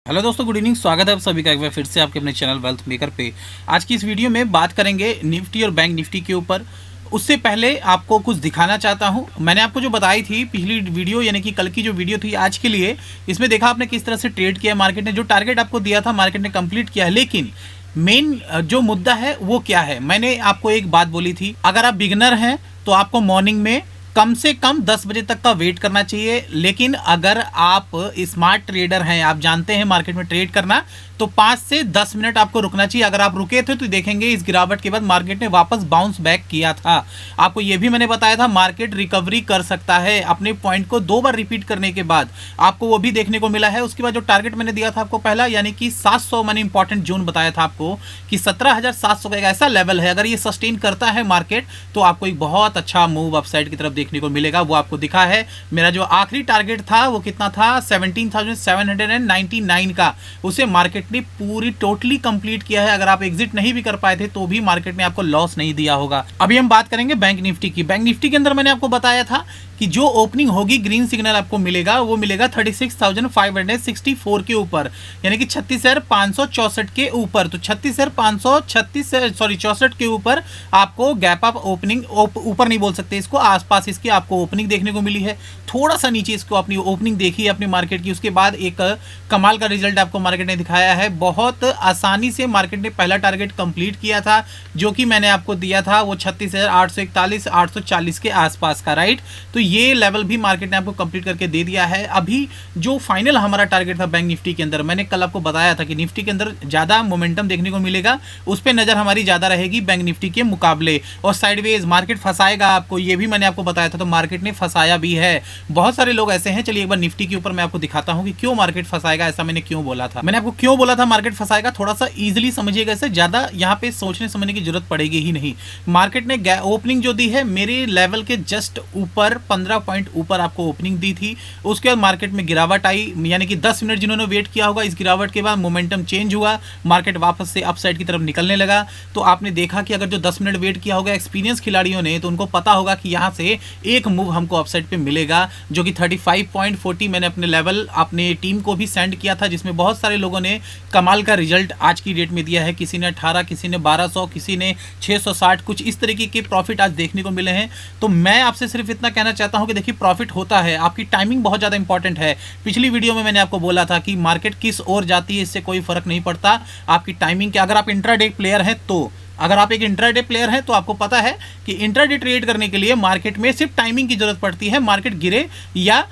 Hello दोस्तों, good evening. स्वागत है आप सभी का एक बार फिर से आपके अपने चैनल वेल्थ मेकर पे। आज की इस वीडियो में बात करेंगे निफ्टी और बैंक निफ्टी के ऊपर। उससे पहले आपको कुछ दिखाना चाहता हूं। मैंने आपको जो बताई थी पिछली वीडियो, यानी कि कल की जो वीडियो थी आज के लिए, इसमें देखा आपने किस तरह से ट्रेड किया मार्केट ने। जो टारगेट आपको दिया था मार्केट ने कंप्लीट किया है, लेकिन मेन जो मुद्दा है वो क्या है। मैंने आपको एक बात बोली थी, अगर आप बिगनर हैं तो आपको मॉर्निंग में कम से कम 10 बजे तक का वेट करना चाहिए। लेकिन अगर आप स्मार्ट ट्रेडर हैं, आप जानते हैं मार्केट में ट्रेड करना, तो 5 से 10 मिनट आपको रुकना चाहिए। अगर आप रुके थे तो देखेंगे इस गिरावट के बाद मार्केट ने वापस बाउंस बैक किया था। आपको यह भी मैंने बताया था मार्केट रिकवरी कर सकता है। अपने पॉइंट को 2 बार रिपीट करने के बाद आपको वो भी देखने को मिला है। उसके बाद जो टारगेट मैंने दिया था आपको पहला, यानी कि 700, मैंने इंपॉर्टेंट जोन बताया था आपको कि 17,700 का एक ऐसा लेवल है, अगर ये सस्टेन करता है मार्केट तो आपको एक बहुत अच्छा मूव अपसाइड की तरफ देखने को मिलेगा। वो आपको दिखा है। मेरा जो आखिरी टारगेट था वो कितना था, 17,799 का। उसे मार्केट ने पूरी टोटली कंप्लीट किया है। अगर आप एग्जिट नहीं भी कर पाए थे तो भी मार्केट ने आपको लॉस नहीं दिया होगा। अभी हम बात करेंगे बैंक निफ्टी की। बैंक निफ्टी के अंदर मैंने आपको बताया था कि जो ओपनिंग होगी, ग्रीन सिग्नल आपको मिलेगा, वो मिलेगा 36,564 के ऊपर, यानी कि 36,564 के ऊपर। तो 64 के ऊपर आपको गैप अप ओपनिंग, ऊपर नहीं बोल सकते इसको, आसपास इसके आपको ओपनिंग देखने को मिली है। थोड़ा सा नीचे इसको अपनी ओपनिंग देखी है अपनी मार्केट की। उसके बाद एक कमाल का रिजल्ट आपको मार्केट ने दिखाया है। बहुत आसानी से मार्केट ने पहला टारगेट कंप्लीट किया था, जो कि मैंने आपको दिया था वो 36,841 840 के आसपास का, राइट। तो ये लेवल भी मार्केट ने आपको कंप्लीट करके दे दिया है। अभी जो फाइनल हमारा टारगेट था बैंक निफ्टी के अंदर, मैंने कल आपको बताया था कि निफ्टी के अंदर ज्यादा मोमेंटम देखने को मिलेगा, उस पर नजर हमारी ज्यादा रहेगी बैंक निफ्टी के मुकाबले। और साइडवेज मार्केट फंसाएगा आपको, ये भी मैंने आपको बताया था, तो मार्केट ने फंसाया भी है। बहुत सारे लोग ऐसे हैं। चलिए एक बार निफ्टी के ऊपर मैं आपको दिखाता हूं कि क्यों मार्केट फंसाएगा। ऐसा मैंने क्यों बोला था, मैंने आपको क्यों बोला था मार्केट फंसाएगा, थोड़ा सा इजीली समझिएगा इसे, ज्यादा यहाँ पे सोचने समझने की जरूरत पड़ेगी ही नहीं। मार्केट ने ओपनिंग जो दी है मेरे लेवल के जस्ट ऊपर, 15 पॉइंट ऊपर आपको ओपनिंग दी थी। उसके बाद मार्केट में गिरावट आई, यानी कि 10 मिनट जिन्होंने वेट किया होगा, इस गिरावट के बाद मोमेंटम चेंज हुआ, मार्केट वापस से अपसाइड की तरफ निकलने लगा। तो आपने देखा कि अगर जो 10 मिनट वेट किया होगा एक्सपीरियंस खिलाड़ियों ने, तो उनको पता होगा कि यहाँ से एक मूव हमको अपसाइड पे मिलेगा, जो कि 35.40 मैंने अपने लेवल अपने टीम को भी सेंड किया था, जिसमें बहुत सारे लोगों ने कमाल का रिजल्ट आज की डेट में दिया है। किसी ने 18, किसी ने 1200, किसी ने 660, कुछ इस तरीके के प्रॉफिट आज देखने को मिले हैं। तो मैं आपसे सिर्फ इतना कहना चाहता हूं कि देखिए प्रॉफिट होता है, आपकी टाइमिंग बहुत ज़्यादा इंपॉर्टेंट है। पिछली वीडियो में मैंने आपको बोला था कि मार्केट किस ओर जाती है इससे कोई फर्क नहीं पड़ता, आपकी टाइमिंग के। अगर आप इंट्राडे प्लेयर हैं तो, अगर आप एक इंट्राडे प्लेयर हैं तो आपको पता है कि इंट्राडे ट्रेड करने के लिए मार्केट में सिर्फ टाइमिंग की जरूरत पड़ती है। मार्केट गिरे या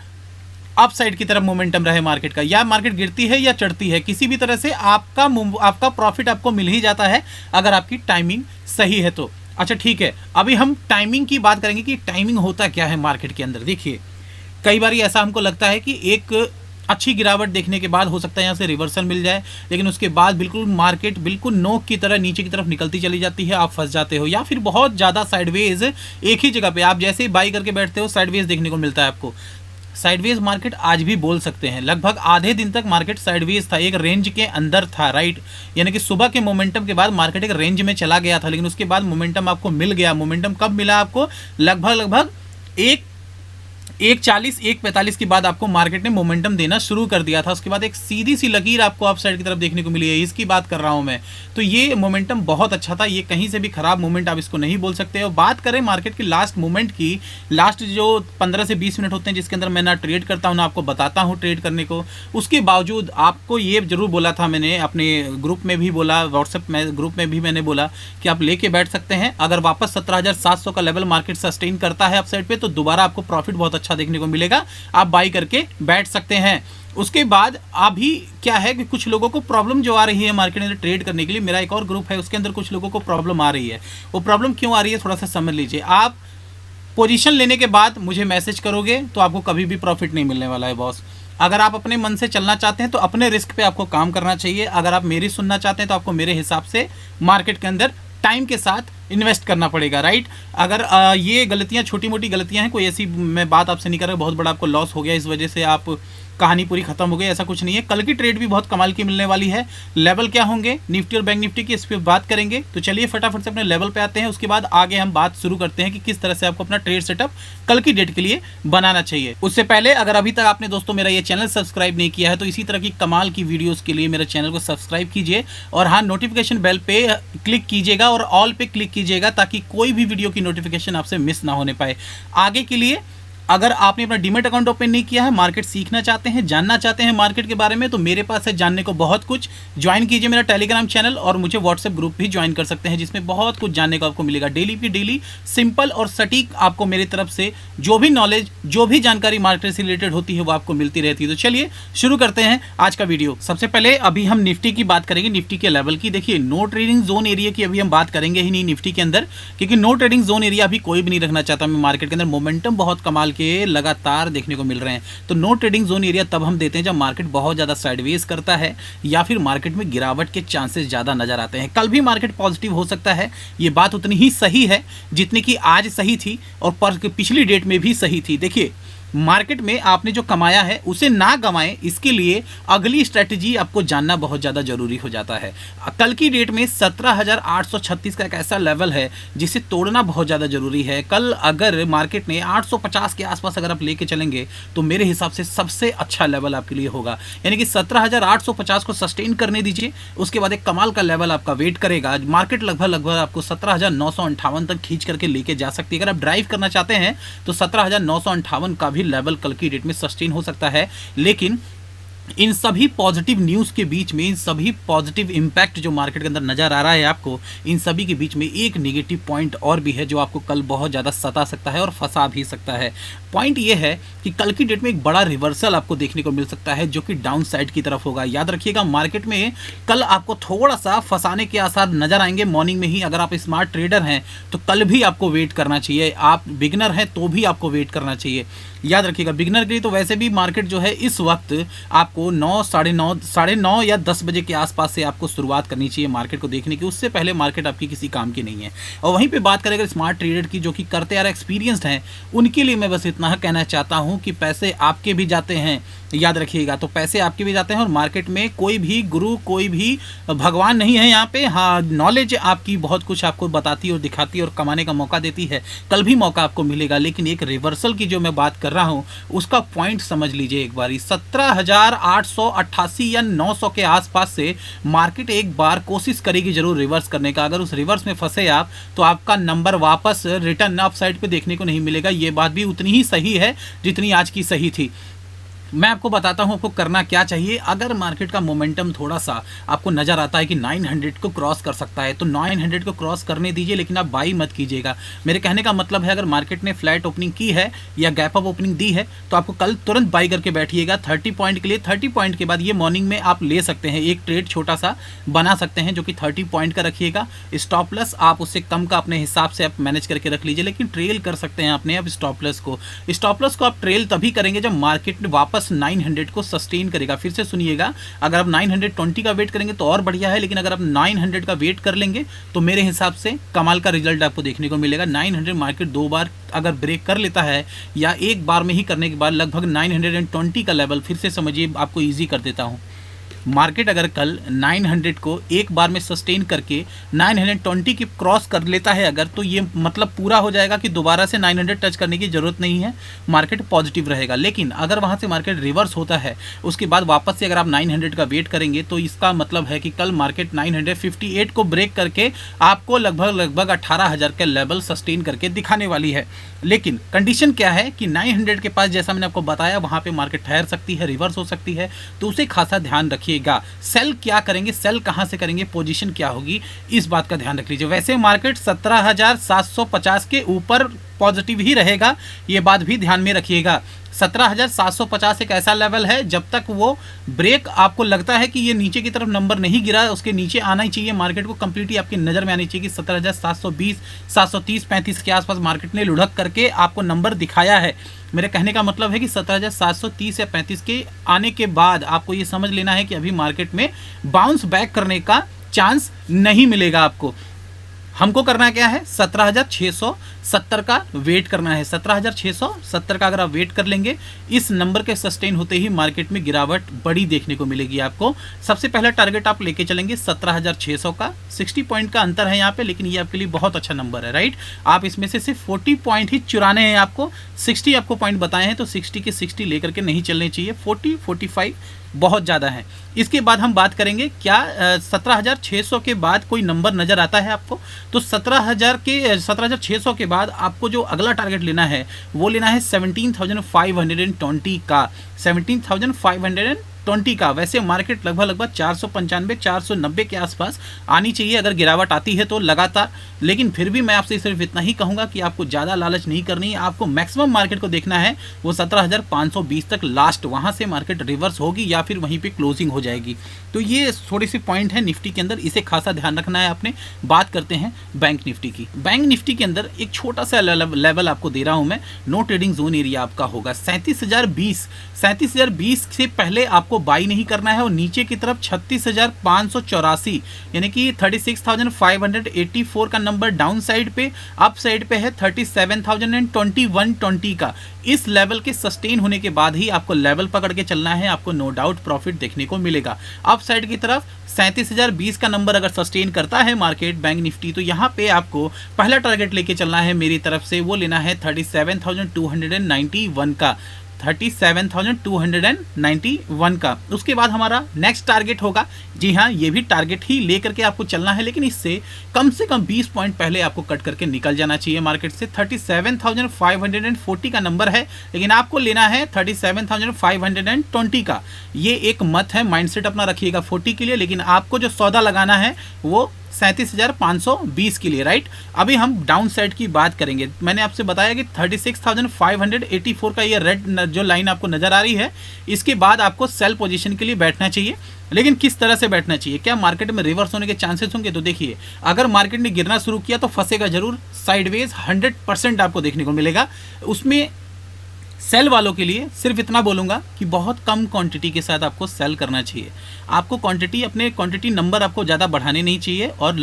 अप साइड की तरफ मोमेंटम रहे मार्केट का, या मार्केट गिरती है या चढ़ती है, किसी भी तरह से आपका प्रॉफिट आपको मिल ही जाता है अगर आपकी टाइमिंग सही है तो। अच्छा ठीक है, अभी हम टाइमिंग की बात करेंगे कि टाइमिंग होता क्या है मार्केट के अंदर। देखिए कई बार ऐसा हमको लगता है कि एक अच्छी गिरावट देखने के बाद हो सकता है यहाँ से रिवर्सल मिल जाए, लेकिन उसके बाद बिल्कुल मार्केट बिल्कुल नोक की तरह नीचे की तरफ निकलती चली जाती है, आप फंस जाते हो। या फिर बहुत ज़्यादा साइडवेज एक ही जगह पे आप जैसे ही बाई करके बैठते हो साइडवेज देखने को मिलता है आपको। साइडवेज मार्केट आज भी बोल सकते हैं, लगभग आधे दिन तक मार्केट साइडवेज था, एक रेंज के अंदर था, राइट। यानी कि सुबह के मोमेंटम के बाद मार्केट एक रेंज में चला गया था, लेकिन उसके बाद मोमेंटम आपको मिल गया। मोमेंटम कब मिला आपको, लगभग 1:40 1:45 के बाद आपको मार्केट ने मोमेंटम देना शुरू कर दिया था। उसके बाद एक सीधी सी लकीर आपको अप साइड की तरफ देखने को मिली है, इसकी बात कर रहा हूं मैं। तो ये मोमेंटम बहुत अच्छा था, ये कहीं से भी खराब मोमेंट आप इसको नहीं बोल सकते हो। बात करें मार्केट की लास्ट मोमेंट की, लास्ट जो 15 से 20 मिनट होते हैं जिसके अंदर मैं ना ट्रेड करता हूँ ना आपको बताता हूँ ट्रेड करने को, उसके बावजूद आपको ये जरूर बोला था मैंने, अपने ग्रुप में भी बोला, व्हाट्सएप में ग्रुप में भी मैंने बोला कि आप लेके बैठ सकते हैं। अगर वापस 17,700 का लेवल मार्केट सस्टेन करता है अपसाइड पे, तो दोबारा आपको प्रॉफिट बहुत अच्छा देखने को मिलेगा, आप बाई करके बैठ सकते हैं। उसके बाद अभी क्या है कि कुछ लोगों को प्रॉब्लम जो आ रही है मार्केट में ट्रेड करने के लिए, मेरा एक और ग्रुप है उसके अंदर कुछ लोगों को प्रॉब्लम आ रही है। वो प्रॉब्लम क्यों आ रही है थोड़ा सा समझ लीजिए। आप पोजीशन लेने के बाद मुझे मैसेज करोगे तो आपको कभी भी प्रॉफिट नहीं मिलने वाला है बॉस। अगर आप अपने मन से चलना चाहते हैं तो अपने रिस्क पे आपको काम करना चाहिए। अगर आप मेरी सुनना चाहते हैं तो आपको मेरे हिसाब से मार्केट के अंदर टाइम के साथ इन्वेस्ट करना पड़ेगा, राइट। अगर ये गलतियां छोटी मोटी गलतियां हैं, कोई ऐसी मैं बात आपसे नहीं कर रहा बहुत बड़ा आपको लॉस हो गया इस वजह से आप कहानी पूरी खत्म हो गई, ऐसा कुछ नहीं है। कल की ट्रेड भी बहुत कमाल की मिलने वाली है। लेवल क्या होंगे निफ्टी और बैंक निफ्टी की, इस पर बात करेंगे। तो चलिए फटाफट से अपने लेवल पे आते हैं, उसके बाद आगे हम बात शुरू करते हैं कि किस तरह से आपको अपना ट्रेड सेटअप कल की डेट के लिए बनाना चाहिए। उससे पहले अगर अभी तक आपने दोस्तों मेरा ये चैनल सब्सक्राइब नहीं किया है तो इसी तरह की कमाल की वीडियोस के लिए मेरे चैनल को सब्सक्राइब कीजिए और हाँ, नोटिफिकेशन बेल पे क्लिक कीजिएगा और ऑल पे क्लिक कीजिएगा ताकि कोई भी वीडियो की नोटिफिकेशन आपसे मिस ना होने पाए। आगे के लिए अगर आपने अपना डीमैट अकाउंट ओपन नहीं किया है, मार्केट सीखना चाहते हैं, जानना चाहते हैं मार्केट के बारे में, तो मेरे पास है जानने को बहुत कुछ। ज्वाइन कीजिए मेरा टेलीग्राम चैनल और मुझे व्हाट्सएप ग्रुप भी ज्वाइन कर सकते हैं जिसमें बहुत कुछ जानने को आपको मिलेगा। डेली की डेली सिंपल और सटीक आपको मेरी तरफ से जो भी नॉलेज, जो भी जानकारी मार्केट से रिलेटेड होती है वो आपको मिलती रहती है। तो चलिए शुरू करते हैं आज का वीडियो। सबसे पहले अभी हम निफ्टी की बात करेंगे, निफ्टी के लेवल की। देखिए नो ट्रेडिंग जोन एरिया की अभी हम बात करेंगे ही नहीं निफ्टी के अंदर, क्योंकि नो ट्रेडिंग जोन एरिया अभी कोई भी नहीं रखना चाहता। मैं मार्केट के अंदर मोमेंटम बहुत कमाल के लगातार देखने को मिल रहे हैं। तो नो ट्रेडिंग जोन एरिया तब हम देते हैं जब मार्केट बहुत ज्यादा साइडवेज करता है या फिर मार्केट में गिरावट के चांसेस ज्यादा नजर आते हैं। कल भी मार्केट पॉजिटिव हो सकता है, ये बात उतनी ही सही है जितनी कि आज सही थी और पिछली डेट में भी सही थी। देखिए मार्केट में आपने जो कमाया है उसे ना गंवाएं, इसके लिए अगली स्ट्रेटजी आपको जानना बहुत ज़्यादा जरूरी हो जाता है। कल की डेट में 17,836 का एक ऐसा लेवल है जिसे तोड़ना बहुत ज़्यादा जरूरी है। कल अगर मार्केट ने 850 के आसपास अगर आप लेके चलेंगे तो मेरे हिसाब से सबसे अच्छा लेवल आपके लिए होगा, यानी कि 17,850 को सस्टेन करने दीजिए। उसके बाद एक कमाल का लेवल आपका वेट करेगा। मार्केट लगभग आपको 17,958 तक खींच करके लेके जा सकती है। अगर आप ड्राइव करना चाहते हैं तो 17,958 का लेवल कल की डेट में सस्टेन हो सकता है। लेकिन इन सभी पॉजिटिव न्यूज़ के बीच में, इन सभी पॉजिटिव इंपैक्ट जो मार्केट के अंदर नज़र आ रहा है आपको, इन सभी के बीच में एक नेगेटिव पॉइंट और भी है जो आपको कल बहुत ज़्यादा सता सकता है और फंसा भी सकता है। पॉइंट ये है कि कल की डेट में एक बड़ा रिवर्सल आपको देखने को मिल सकता है जो कि डाउन साइड की तरफ होगा। याद रखिएगा मार्केट में कल आपको थोड़ा सा फंसाने के आसार नज़र आएंगे मॉर्निंग में ही। अगर आप स्मार्ट ट्रेडर हैं तो कल भी आपको वेट करना चाहिए, आप बिगनर हैं तो भी आपको वेट करना चाहिए। याद रखिएगा बिगनर के लिए तो वैसे भी मार्केट जो है इस वक्त आपको 9, साढ़े नौ या 10 बजे के आसपास से आपको शुरुआत करनी चाहिए मार्केट को देखने की। उससे पहले मार्केट आपकी किसी काम की नहीं है। और वहीं पे बात करें अगर स्मार्ट ट्रेडर की जो कि करते आ रहे एक्सपीरियंस्ड हैं, उनके लिए मैं बस इतना कहना चाहता हूं कि पैसे आपके भी जाते हैं, याद रखिएगा। तो पैसे आपके भी जाते हैं और मार्केट में कोई भी गुरु, कोई भी भगवान नहीं है यहाँ पे। हाँ, नॉलेज आपकी बहुत कुछ आपको बताती और दिखाती और कमाने का मौका देती है। कल भी मौका आपको मिलेगा, लेकिन एक रिवर्सल की जो मैं बात कर रहा हूँ उसका पॉइंट समझ लीजिए एक बारी। 17,888 या 900 के आसपास से मार्केट एक बार कोशिश करेगी जरूर रिवर्स करने का। अगर उस रिवर्स में फंसे आप तो आपका नंबर वापस रिटर्न अप साइड पे देखने को नहीं मिलेगा। ये बात भी उतनी ही सही है जितनी आज की सही थी। मैं आपको बताता हूं आपको करना क्या चाहिए। अगर मार्केट का मोमेंटम थोड़ा सा आपको नजर आता है कि 900 को क्रॉस कर सकता है तो 900 को क्रॉस करने दीजिए, लेकिन आप बाई मत कीजिएगा। मेरे कहने का मतलब है अगर मार्केट ने फ्लैट ओपनिंग की है या गैप अप ओपनिंग दी है तो आपको कल तुरंत बाई करके बैठिएगा 30 पॉइंट के लिए। 30 पॉइंट के बाद ये मॉर्निंग में आप ले सकते हैं, एक ट्रेड छोटा सा बना सकते हैं जो कि 30 पॉइंट का रखिएगा। स्टॉप लॉस आप उससे कम का अपने हिसाब से आप मैनेज करके रख लीजिए, लेकिन ट्रेल कर सकते हैं अपने आप स्टॉप लॉस को। स्टॉप लॉस को आप ट्रेल तभी करेंगे जब मार्केट वापस 900 को सस्टेन करेगा। फिर से सुनिएगा, अगर आप 920 का वेट करेंगे तो और बढ़िया है, लेकिन अगर आप 900 का वेट कर लेंगे तो मेरे हिसाब से कमाल का रिजल्ट आपको देखने को मिलेगा। 900 मार्केट 2 बार अगर ब्रेक कर लेता है या एक बार में ही करने के बाद लगभग 920 का लेवल, फिर से समझिए आपको ईजी कर देता हूं। मार्केट अगर कल 900 को एक बार में सस्टेन करके 920 की क्रॉस कर लेता है अगर, तो ये मतलब पूरा हो जाएगा कि दोबारा से 900 टच करने की जरूरत नहीं है, मार्केट पॉजिटिव रहेगा। लेकिन अगर वहां से मार्केट रिवर्स होता है उसके बाद वापस से अगर आप 900 का वेट करेंगे तो इसका मतलब है कि कल मार्केट 958 को ब्रेक करके आपको लगभग 18,000 का लेवल सस्टेन करके दिखाने वाली है। लेकिन कंडीशन क्या है कि 900 के पास जैसा मैंने आपको बताया वहां पे मार्केट ठहर सकती है, रिवर्स हो सकती है, तो उसे खासा ध्यान रखिएगा। सेल क्या करेंगे, सेल कहां से करेंगे, पोजीशन क्या होगी, इस बात का ध्यान रख लीजिए। वैसे मार्केट 17,750 के ऊपर पॉजिटिव ही रहेगा, ये बात भी ध्यान में रखिएगा। 17,750 एक ऐसा लेवल है जब तक वो ब्रेक आपको लगता है कि ये नीचे की तरफ नंबर नहीं गिरा, उसके नीचे आना ही चाहिए मार्केट को, कंप्लीटली आपकी नज़र में आनी चाहिए कि 17,720, 730, 35 के आसपास मार्केट ने लुढ़क करके आपको नंबर दिखाया है। मेरे कहने का मतलब है कि 17,730 या 35 के आने के बाद आपको ये समझ लेना है कि अभी मार्केट में बाउंस बैक करने का चांस नहीं मिलेगा आपको। हमको करना क्या है, 17,600 70 का वेट करना है, 17,670 का अगर आप वेट कर लेंगे, इस नंबर के सस्टेन होते ही मार्केट में गिरावट बड़ी देखने को मिलेगी आपको। सबसे पहला टारगेट आप लेके चलेंगे 17,600 का, 60 पॉइंट का अंतर है यहाँ पे, लेकिन ये आपके लिए बहुत अच्छा नंबर है, राइट। आप इसमें से सिर्फ 40 पॉइंट ही चुराने हैं आपको, 60 आपको पॉइंट बताए हैं तो 60 के 60 लेकर के नहीं चलने चाहिए, 40 45 बहुत ज़्यादा है। इसके बाद हम बात करेंगे क्या 17,600 के बाद कोई नंबर नज़र आता है आपको, तो 17,600 के बाद आपको जो अगला टारगेट लेना है वो लेना है 17,520 का, 17,520 का। वैसे मार्केट लगभग 495 490 के आसपास आनी चाहिए अगर गिरावट आती है तो लगातार, लेकिन फिर भी मैं आपसे सिर्फ इतना ही कहूँगा कि आपको ज़्यादा लालच नहीं करनी है, आपको मैक्सिमम मार्केट को देखना है वो 17,520 तक लास्ट, वहाँ से मार्केट रिवर्स होगी या फिर वहीं पे क्लोजिंग हो जाएगी। तो ये थोड़ी सी पॉइंट है निफ्टी के अंदर, इसे खासा ध्यान रखना है आपने। बात करते हैं बैंक निफ्टी की। बैंक निफ्टी के अंदर एक छोटा सा लेवल आपको दे रहा हूँ मैं, नो ट्रेडिंग जोन एरिया आपका होगा 37,020 से पहले आपको बाई नहीं करना है, और नीचे की तरफ 36,584 यानी कि 36,584 का नंबर डाउन साइड पे, अप साइड पे है 37,021 का। इस लेवल के सस्टेन होने के बाद ही आपको लेवल पकड़ के चलना है, आपको नो डाउट प्रॉफिट देखने को मिलेगा। अप साइड की तरफ 37,020 का नंबर अगर सस्टेन करता है मार्केट बैंक निफ्टी, तो यहाँ पे आपको पहला टारगेट लेके चलना है मेरी तरफ से, वो लेना है 37,291 का, 37,291 का। उसके बाद हमारा नेक्स्ट टारगेट होगा, जी हाँ ये भी टारगेट ही लेकर के आपको चलना है, लेकिन इससे कम से कम 20 पॉइंट पहले आपको कट करके निकल जाना चाहिए मार्केट से। 37,540 का नंबर है, लेकिन आपको लेना है 37,520 का। ये एक मत है, माइंडसेट अपना रखिएगा 40 के लिए, लेकिन आपको जो सौदा लगाना है वो 37,520 के लिए, राइट। अभी हम डाउन साइड की बात करेंगे। मैंने आपसे बताया कि 36,584 का ये रेड जो लाइन आपको नजर आ रही है, इसके बाद आपको सेल पोजीशन के लिए बैठना चाहिए। लेकिन किस तरह से बैठना चाहिए, क्या मार्केट में रिवर्स होने के चांसेस होंगे? तो देखिए, अगर मार्केट ने गिरना शुरू किया तो फंसेगा जरूर, साइडवेज 100% आपको देखने को मिलेगा। उसमें सेल वालों के लिए सिर्फ इतना बोलूँगा कि बहुत कम क्वांटिटी के साथ आपको सेल करना चाहिए। आपको क्वांटिटी नंबर आपको ज़्यादा बढ़ाने नहीं चाहिए, और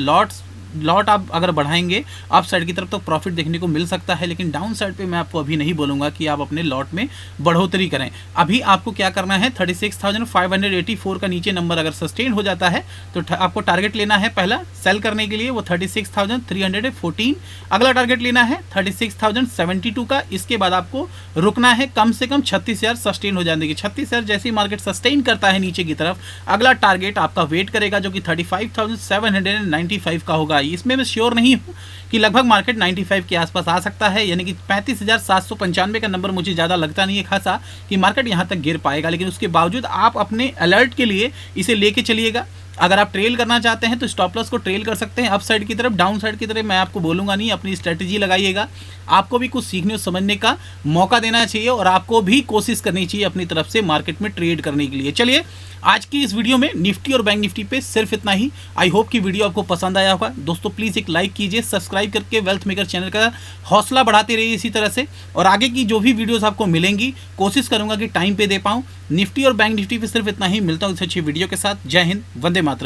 लॉट आप अगर बढ़ाएंगे अप साइड की तरफ तो प्रॉफिट देखने को मिल सकता है, लेकिन डाउन साइड पे मैं आपको अभी नहीं बोलूँगा कि आप अपने लॉट में बढ़ोतरी करें। अभी आपको क्या करना है, 36,584 का नीचे नंबर अगर सस्टेन हो जाता है तो आपको टारगेट लेना है पहला सेल करने के लिए, वो 36,314। अगला टारगेट लेना है 36,072 का। इसके बाद आपको रुकना है कम से कम 36,000 सस्टेन हो जाने की। 36,000 जैसे ही मार्केट सस्टेन करता है नीचे की तरफ, अगला टारगेट आपका वेट करेगा जो कि 35,795 का होगा। इसमें मैं श्योर नहीं हूँ कि लगभग मार्केट 95 के आसपास आ सकता है, यानी कि 35,795 का नंबर मुझे ज़्यादा लगता नहीं है खासा कि मार्केट यहाँ तक गिर पाएगा, लेकिन उसके बावजूद आप अपने अलर्ट के लिए इसे लेके चलिएगा। अगर आप ट्रेल करना चाहते हैं तो स्टॉप लॉस को ट्रेल कर सकते हैं अप साइड की तरफ। डाउन साइड की तरफ मैं आपको बोलूँगा नहीं, अपनी स्ट्रेटेजी लगाइएगा। आपको भी कुछ सीखने और समझने का मौका देना चाहिए, और आपको भी कोशिश करनी चाहिए अपनी तरफ से मार्केट में ट्रेड करने के लिए। चलिए, आज की इस वीडियो में निफ्टी और बैंक निफ्टी पे सिर्फ इतना ही। आई होप कि वीडियो आपको पसंद आया होगा। दोस्तों प्लीज़ एक लाइक कीजिए, सब्सक्राइब करके वेल्थ मेकर चैनल का हौसला बढ़ाते रहिए इसी तरह से, और आगे की जो भी वीडियोस आपको मिलेंगी कोशिश करूंगा कि टाइम पे दे पाऊँ। निफ्टी और बैंक निफ्टी पे सिर्फ इतना ही। मिलता हूँ इस अच्छी वीडियो के साथ। जय हिंद, वंदे मातरम।